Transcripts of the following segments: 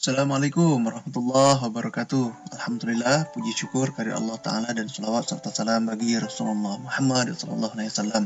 Assalamualaikum warahmatullahi wabarakatuh. Alhamdulillah, puji syukur kehadirat Allah Ta'ala dan salawat serta salam bagi Rasulullah Muhammad SAW.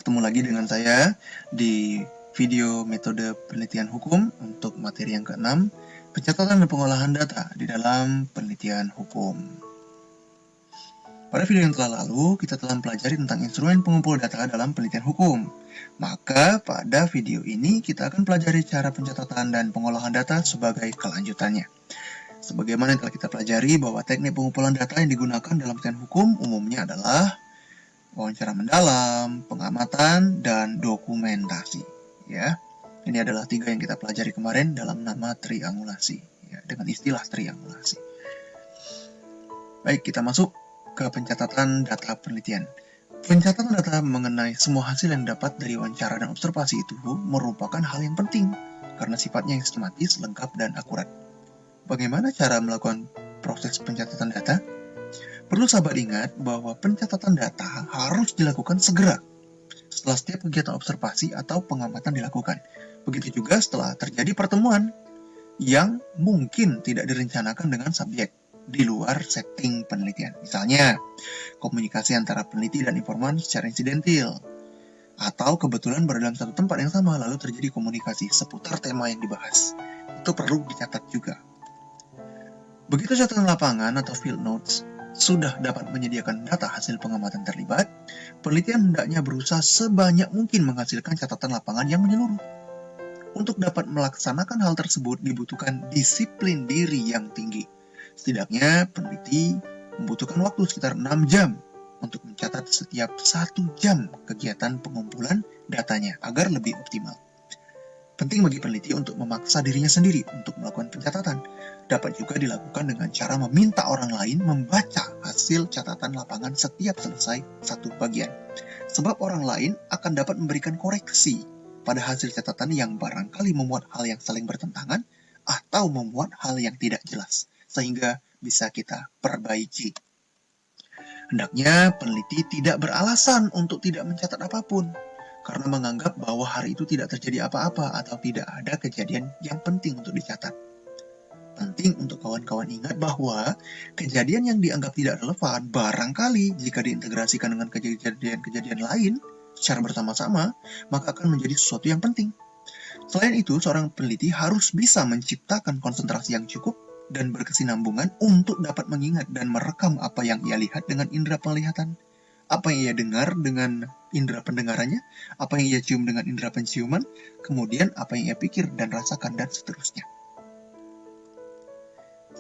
Ketemu lagi dengan saya di video metode penelitian hukum untuk materi yang ke-6, pencatatan dan pengolahan data di dalam penelitian hukum. Pada video yang telah lalu, kita telah mempelajari tentang instrumen pengumpul data dalam penelitian hukum. Maka, pada video ini kita akan pelajari cara pencatatan dan pengolahan data sebagai kelanjutannya. Sebagaimana yang telah kita pelajari bahwa teknik pengumpulan data yang digunakan dalam penelitian hukum umumnya adalah wawancara mendalam, pengamatan, dan dokumentasi. Ya, ini adalah 3 yang kita pelajari kemarin dalam nama triangulasi, ya, dengan istilah triangulasi. Baik, kita masuk ke pencatatan data penelitian. Pencatatan data mengenai semua hasil yang dapat dari wawancara dan observasi itu merupakan hal yang penting karena sifatnya yang sistematis, lengkap, dan akurat. Bagaimana cara melakukan proses pencatatan data? Perlu sahabat ingat bahwa pencatatan data harus dilakukan segera setelah setiap kegiatan observasi atau pengamatan dilakukan. Begitu juga setelah terjadi pertemuan yang mungkin tidak direncanakan dengan subjek di luar setting penelitian. Misalnya, komunikasi antara peneliti dan informan secara insidentil, atau kebetulan berada dalam satu tempat yang sama lalu terjadi komunikasi seputar tema yang dibahas. Itu perlu dicatat juga. Begitu catatan lapangan atau field notes sudah dapat menyediakan data hasil pengamatan terlibat, penelitian hendaknya berusaha sebanyak mungkin menghasilkan catatan lapangan yang menyeluruh. Untuk dapat melaksanakan hal tersebut dibutuhkan disiplin diri yang tinggi. Setidaknya peneliti membutuhkan waktu sekitar 6 jam untuk mencatat setiap 1 jam kegiatan pengumpulan datanya agar lebih optimal. Penting bagi peneliti untuk memaksa dirinya sendiri untuk melakukan pencatatan. Dapat juga dilakukan dengan cara meminta orang lain membaca hasil catatan lapangan setiap selesai satu bagian. Sebab orang lain akan dapat memberikan koreksi pada hasil catatan yang barangkali memuat hal yang saling bertentangan atau memuat hal yang tidak jelas, sehingga bisa kita perbaiki. Hendaknya peneliti tidak beralasan untuk tidak mencatat apapun, karena menganggap bahwa hari itu tidak terjadi apa-apa atau tidak ada kejadian yang penting untuk dicatat. Penting untuk kawan-kawan ingat bahwa kejadian yang dianggap tidak relevan barangkali jika diintegrasikan dengan kejadian-kejadian lain secara bersama-sama, maka akan menjadi sesuatu yang penting. Selain itu, seorang peneliti harus bisa menciptakan konsentrasi yang cukup dan berkesinambungan untuk dapat mengingat dan merekam apa yang ia lihat dengan indera penglihatan, apa yang ia dengar dengan indera pendengarannya, apa yang ia cium dengan indera penciuman, kemudian apa yang ia pikir dan rasakan, dan seterusnya.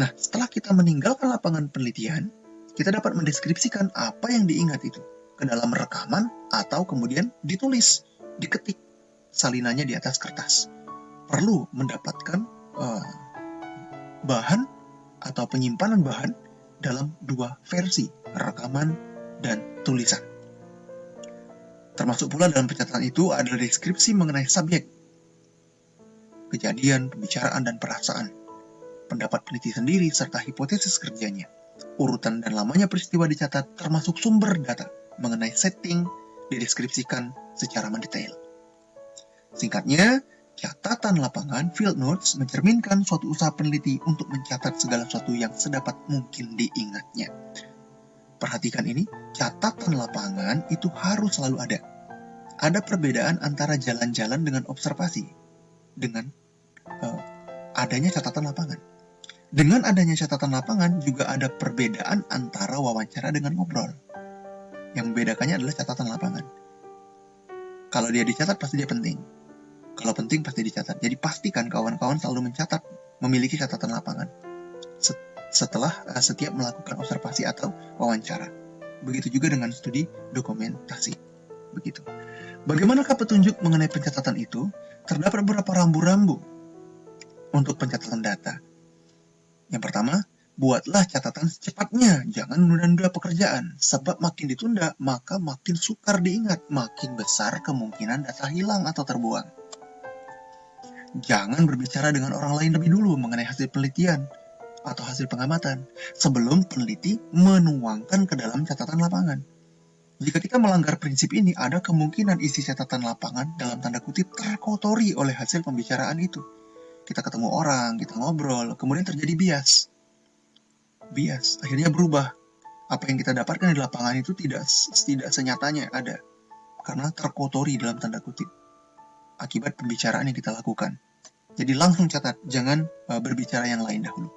Nah, setelah kita meninggalkan lapangan penelitian, kita dapat mendeskripsikan apa yang diingat itu ke dalam rekaman atau kemudian ditulis, diketik salinannya di atas kertas. Perlu mendapatkan bahan atau penyimpanan bahan dalam 2 versi, rekaman dan tulisan. Termasuk pula dalam pencatatan itu adalah deskripsi mengenai subjek, kejadian, pembicaraan, dan perasaan, pendapat peneliti sendiri, serta hipotesis kerjanya. Urutan dan lamanya peristiwa dicatat, termasuk sumber data mengenai setting dideskripsikan secara mendetail. Singkatnya, catatan lapangan field notes mencerminkan suatu usaha peneliti untuk mencatat segala sesuatu yang sedapat mungkin diingatnya. Perhatikan ini, catatan lapangan itu harus selalu ada. Ada perbedaan antara jalan-jalan dengan observasi dengan adanya catatan lapangan. Dengan adanya catatan lapangan juga ada perbedaan antara wawancara dengan ngobrol. Yang membedakannya adalah catatan lapangan. Kalau dia dicatat pasti dia penting. Kalau penting pasti dicatat. Jadi pastikan kawan-kawan selalu mencatat, memiliki catatan lapangan setelah setiap melakukan observasi atau wawancara. Begitu juga dengan studi dokumentasi. Begitu. Bagaimanakah petunjuk mengenai pencatatan itu? Terdapat beberapa rambu-rambu untuk pencatatan data. Yang pertama, buatlah catatan secepatnya. Jangan menunda pekerjaan. Sebab makin ditunda, maka makin sukar diingat. Makin besar kemungkinan data hilang atau terbuang. Jangan berbicara dengan orang lain lebih dulu mengenai hasil penelitian atau hasil pengamatan sebelum peneliti menuangkan ke dalam catatan lapangan. Jika kita melanggar prinsip ini, ada kemungkinan isi catatan lapangan dalam tanda kutip terkotori oleh hasil pembicaraan itu. kita ketemu orang, kita ngobrol, kemudian terjadi bias. Akhirnya berubah. Apa yang kita dapatkan di lapangan itu tidak senyatanya ada, karena terkotori dalam tanda kutip akibat pembicaraan yang kita lakukan. Jadi langsung catat, jangan berbicara yang lain dahulu.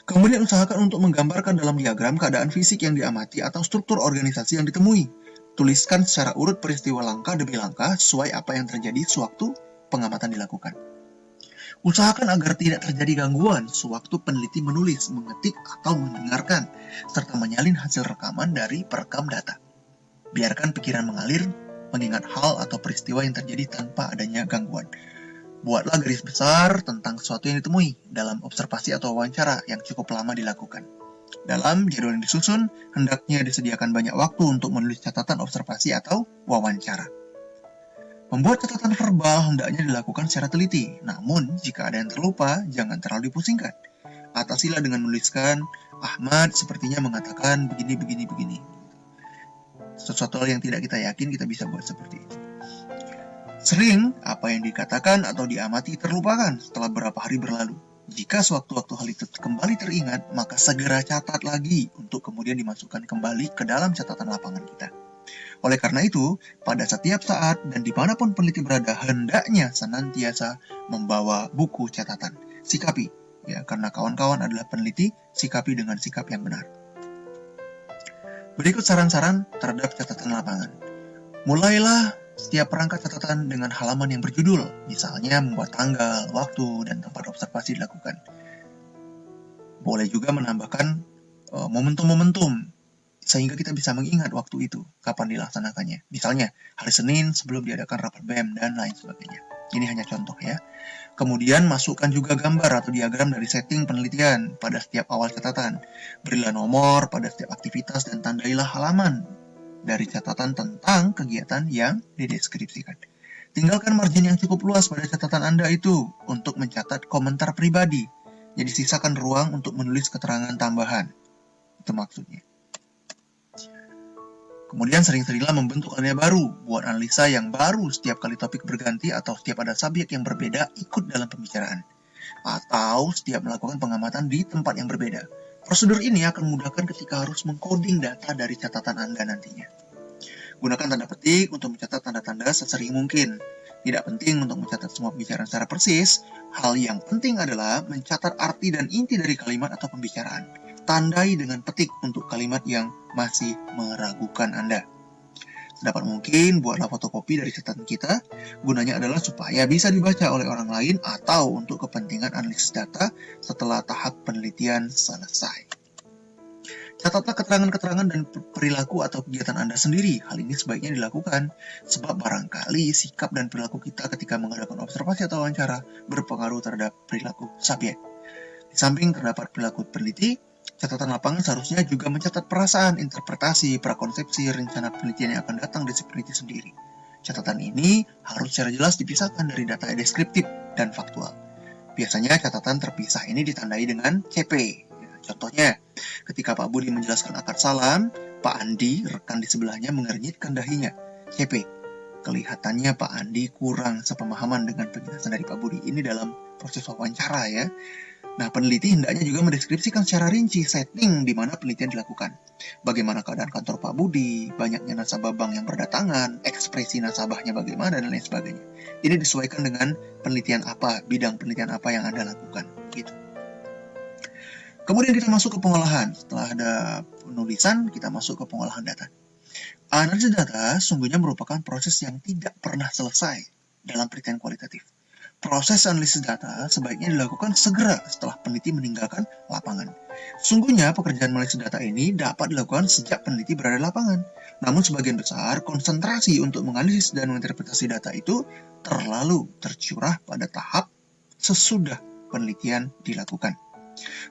Kemudian usahakan untuk menggambarkan dalam diagram keadaan fisik yang diamati atau struktur organisasi yang ditemui. Tuliskan secara urut peristiwa langkah demi langkah sesuai apa yang terjadi sewaktu pengamatan dilakukan. Usahakan agar tidak terjadi gangguan sewaktu peneliti menulis, mengetik, atau mendengarkan, serta menyalin hasil rekaman dari perekam data. Biarkan pikiran mengalir, mengingat hal atau peristiwa yang terjadi tanpa adanya gangguan. Buatlah garis besar tentang sesuatu yang ditemui dalam observasi atau wawancara yang cukup lama dilakukan. Dalam jadwal yang disusun, hendaknya disediakan banyak waktu untuk menulis catatan observasi atau wawancara. Membuat catatan verbal hendaknya dilakukan secara teliti, namun jika ada yang terlupa, jangan terlalu dipusingkan. Atasilah dengan menuliskan, Ahmad sepertinya mengatakan begini. Sesuatu hal yang tidak kita yakin, kita bisa buat seperti itu. Sering, apa yang dikatakan atau diamati terlupakan setelah beberapa hari berlalu. Jika sewaktu-waktu hal itu kembali teringat, maka segera catat lagi untuk kemudian dimasukkan kembali ke dalam catatan lapangan kita. Oleh karena itu, pada setiap saat dan dimanapun peneliti berada, hendaknya senantiasa membawa buku catatan. Sikapi, ya, karena kawan-kawan adalah peneliti, sikapi dengan sikap yang benar. Berikut saran-saran terhadap catatan lapangan. Mulailah setiap perangkat catatan dengan halaman yang berjudul, misalnya membuat tanggal, waktu, dan tempat observasi dilakukan. Boleh juga menambahkan momentum-momentum, sehingga kita bisa mengingat waktu itu, kapan dilaksanakannya. Misalnya, hari Senin sebelum diadakan rapat BEM, dan lain sebagainya. Ini hanya contoh ya. Kemudian masukkan juga gambar atau diagram dari setting penelitian pada setiap awal catatan. Berilah nomor pada setiap aktivitas dan tandailah halaman dari catatan tentang kegiatan yang dideskripsikan. Tinggalkan margin yang cukup luas pada catatan Anda itu untuk mencatat komentar pribadi. Jadi sisakan ruang untuk menulis keterangan tambahan. Itu maksudnya. Kemudian sering-seringlah membentuk alinea baru, buat analisa yang baru setiap kali topik berganti atau setiap ada subjek yang berbeda ikut dalam pembicaraan. Atau setiap melakukan pengamatan di tempat yang berbeda. Prosedur ini akan memudahkan ketika harus mengcoding data dari catatan Anda nantinya. Gunakan tanda petik untuk mencatat tanda-tanda sesering mungkin. Tidak penting untuk mencatat semua pembicaraan secara persis, hal yang penting adalah mencatat arti dan inti dari kalimat atau pembicaraan. Tandai dengan petik untuk kalimat yang masih meragukan Anda. Sedapat mungkin, buatlah fotokopi dari catatan kita. Gunanya adalah supaya bisa dibaca oleh orang lain atau untuk kepentingan analisis data setelah tahap penelitian selesai. Catatlah keterangan-keterangan dan perilaku atau kegiatan Anda sendiri. Hal ini sebaiknya dilakukan, sebab barangkali sikap dan perilaku kita ketika mengadakan observasi atau wawancara berpengaruh terhadap perilaku subjek. Di samping terdapat perilaku peneliti, catatan lapangan seharusnya juga mencatat perasaan, interpretasi, prakonsepsi, rencana penelitian yang akan datang dari si peneliti sendiri. Catatan ini harus secara jelas dipisahkan dari data deskriptif dan faktual. Biasanya catatan terpisah ini ditandai dengan CP. Contohnya, ketika Pak Budi menjelaskan akad salam, Pak Andi, rekan di sebelahnya, mengernyitkan dahinya. CP. Kelihatannya Pak Andi kurang sepemahaman dengan penjelasan dari Pak Budi. Ini dalam proses wawancara ya. Nah, peneliti hendaknya juga mendeskripsikan secara rinci setting di mana penelitian dilakukan. Bagaimana keadaan kantor Pak Budi, banyaknya nasabah bank yang berdatangan, ekspresi nasabahnya bagaimana, dan lain sebagainya. Ini disesuaikan dengan penelitian apa, bidang penelitian apa yang Anda lakukan. Gitu. Kemudian kita masuk ke pengolahan. Setelah ada penulisan, kita masuk ke pengolahan data. Analisis data sungguhnya merupakan proses yang tidak pernah selesai dalam penelitian kualitatif. Proses analisis data sebaiknya dilakukan segera setelah peneliti meninggalkan lapangan. Sungguhnya pekerjaan analisis data ini dapat dilakukan sejak peneliti berada di lapangan. Namun sebagian besar konsentrasi untuk menganalisis dan menginterpretasi data itu terlalu tercurah pada tahap sesudah penelitian dilakukan.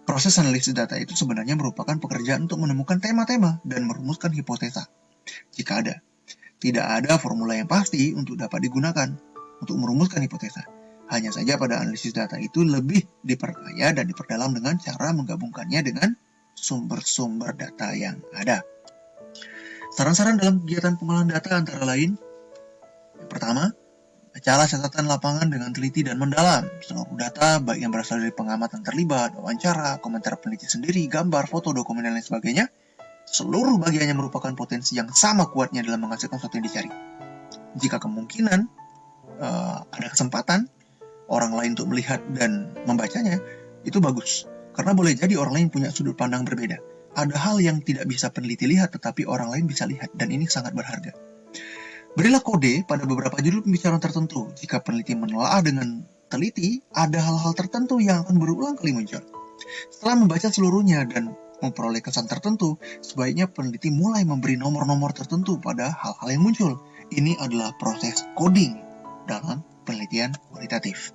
Proses analisis data itu sebenarnya merupakan pekerjaan untuk menemukan tema-tema dan merumuskan hipotesa. Jika ada, tidak ada formula yang pasti untuk dapat digunakan untuk merumuskan hipotesa. Hanya saja pada analisis data itu lebih diperkaya dan diperdalam dengan cara menggabungkannya dengan sumber-sumber data yang ada. Saran-saran dalam kegiatan pengolahan data antara lain, yang pertama, Bacalah catatan lapangan dengan teliti dan mendalam. Seluruh data, baik yang berasal dari pengamatan terlibat, wawancara, komentar peneliti sendiri, gambar, foto, dokumen, dan lain sebagainya, seluruh bagiannya merupakan potensi yang sama kuatnya dalam menghasilkan sesuatu yang dicari. Jika kemungkinan ada kesempatan orang lain untuk melihat dan membacanya, itu bagus. Karena boleh jadi orang lain punya sudut pandang berbeda. Ada hal yang tidak bisa peneliti lihat, tetapi orang lain bisa lihat, dan ini sangat berharga. Berilah kode pada beberapa judul pembicaraan tertentu. Jika peneliti menelaah dengan teliti, ada hal-hal tertentu yang akan berulang kali muncul. Setelah membaca seluruhnya dan memperoleh kesan tertentu, sebaiknya peneliti mulai memberi nomor-nomor tertentu pada hal-hal yang muncul. Ini adalah proses coding dalam penelitian kualitatif.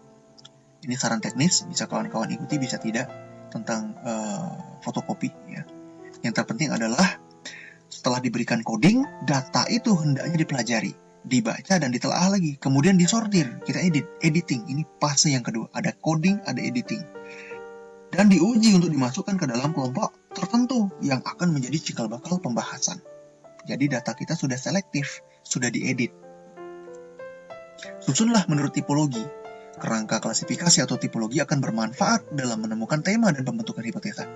Ini saran teknis, bisa kawan-kawan ikuti, bisa tidak, tentang fotokopi. Ya. Yang terpenting adalah setelah diberikan coding, data itu hendaknya dipelajari, dibaca dan ditelaah lagi, kemudian disortir, kita editing. Ini fase yang kedua, ada coding, ada editing. Dan diuji untuk dimasukkan ke dalam kelompok tertentu yang akan menjadi cikal bakal pembahasan. Jadi data kita sudah selektif, sudah diedit. Susunlah menurut tipologi. Kerangka klasifikasi atau tipologi akan bermanfaat dalam menemukan tema dan pembentukan hipotesa.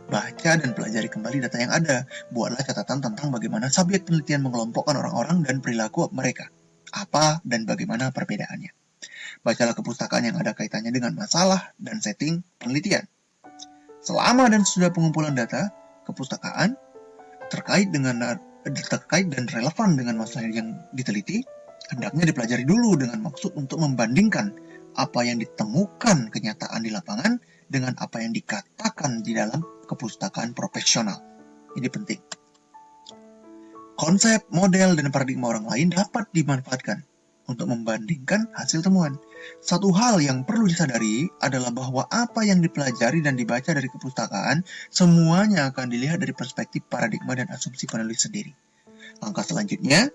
Baca dan pelajari kembali data yang ada. Buatlah catatan tentang bagaimana subjek penelitian mengelompokkan orang-orang dan perilaku mereka. Apa dan bagaimana perbedaannya. Bacalah kepustakaan yang ada kaitannya dengan masalah dan setting penelitian. Selama dan sesudah pengumpulan data, kepustakaan terkait dan relevan dengan masalah yang diteliti, hendaknya dipelajari dulu dengan maksud untuk membandingkan apa yang ditemukan kenyataan di lapangan dengan apa yang dikatakan di dalam kepustakaan profesional. Ini penting. Konsep, model, dan paradigma orang lain dapat dimanfaatkan untuk membandingkan hasil temuan. Satu hal yang perlu disadari adalah bahwa apa yang dipelajari dan dibaca dari kepustakaan semuanya akan dilihat dari perspektif paradigma dan asumsi penulis sendiri. Langkah selanjutnya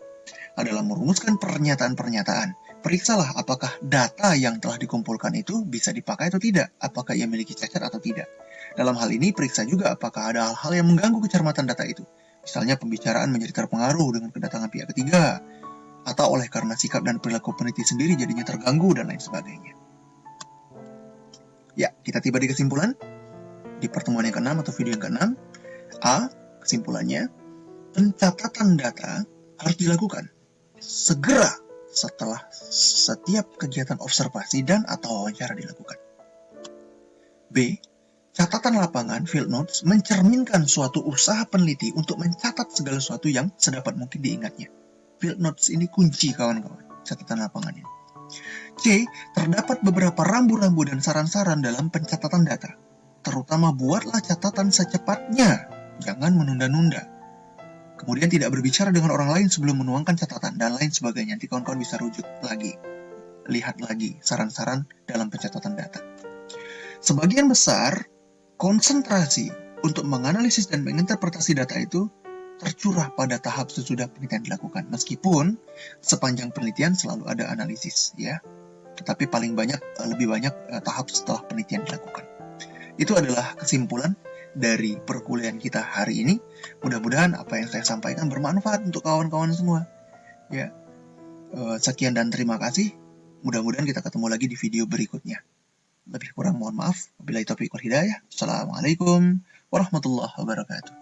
adalah merumuskan pernyataan-pernyataan. Periksalah apakah data yang telah dikumpulkan itu bisa dipakai atau tidak, apakah ia memiliki cacat atau tidak. Dalam hal ini, periksa juga apakah ada hal-hal yang mengganggu kecermatan data itu. Misalnya pembicaraan menjadi terpengaruh dengan kedatangan pihak ketiga, atau oleh karena sikap dan perilaku peneliti sendiri jadinya terganggu, dan lain sebagainya. Ya, kita tiba di kesimpulan di pertemuan yang ke-6 atau video yang ke-6. A. Kesimpulannya, pencatatan data harus dilakukan segera setelah setiap kegiatan observasi dan atau wawancara dilakukan. B. Catatan lapangan field notes mencerminkan suatu usaha peneliti untuk mencatat segala sesuatu yang sedapat mungkin diingatnya. Field notes ini kunci, kawan-kawan, catatan lapangan ini. C. Terdapat beberapa rambu-rambu dan saran-saran dalam pencatatan data. Terutama buatlah catatan secepatnya, jangan menunda-nunda. Kemudian tidak berbicara dengan orang lain sebelum menuangkan catatan, dan lain sebagainya. Nanti kawan-kawan bisa rujuk lagi, lihat lagi saran-saran dalam pencatatan data. Sebagian besar konsentrasi untuk menganalisis dan menginterpretasi data itu tercurah pada tahap sesudah penelitian dilakukan. Meskipun sepanjang penelitian selalu ada analisis, ya. Tetapi lebih banyak tahap setelah penelitian dilakukan. Itu adalah kesimpulan dari perkuliahan kita hari ini. Mudah-mudahan apa yang saya sampaikan bermanfaat untuk kawan-kawan semua. Ya, sekian dan terima kasih. Mudah-mudahan kita ketemu lagi di video berikutnya. Lebih kurang mohon maaf. Wabillahi taufiq wal hidayah. Assalamualaikum warahmatullahi wabarakatuh.